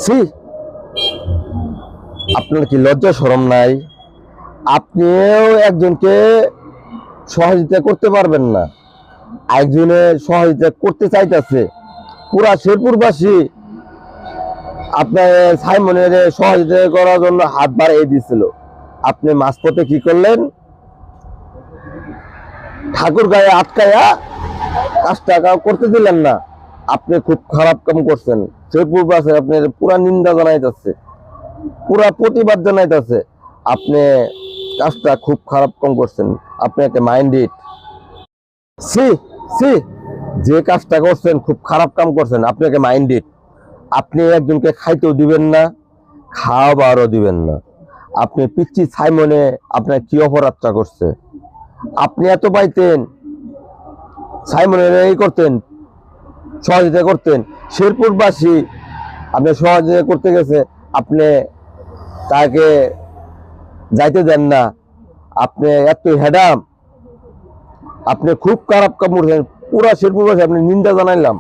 ছি, আপনার কি লজ্জা শরম নাই? আপনিও একজনকে সহযোগিতা করতে পারবেন না, একজনের সহযোগিতা করতে চাইতেছে। পুরা শেরপুরবাসী আপনার সাইমনের সহযোগিতা করার জন্য হাত বাড়িয়ে দিয়েছিল। আপনি মাঝপথে কি করলেন? ঠাকুর গায়ে আটকায়া কাজটা করতে দিলেন না। আপনি খুব খারাপ কাম করছেন। শেরপুরবাসী আপনার পুরা নিন্দা জানাইতেছে, পুরা প্রতিবাদ জানাইতেছে। আপনি কাজটা খুব খারাপ কাম করছেন। আপনি একটা মাইন্ডেড। সি সি, যে কাজটা করছেন খুব খারাপ কাম করছেন। আপনাকে মাইন্ডেড। আপনি একজনকে খাইতেও দিবেন না, খাওয়াবারও দিবেন না। আপনি পিচ্ছি সাইমনে আপনার কি অপরাধটা করছে? আপনি এত পাইতেন, সাইমনের এই করতেন, সহযোগিতা করতেন। শেরপুরবাসী আপনি সহযোগিতা করতে গেছে, আপনি তাকে যাইতে দেন না। আপনি এত হেডাম, আপনি খুব খারাপ কাম করছেন। পুরা শেরপুরবাসী আপনি নিন্দা জানাইলাম।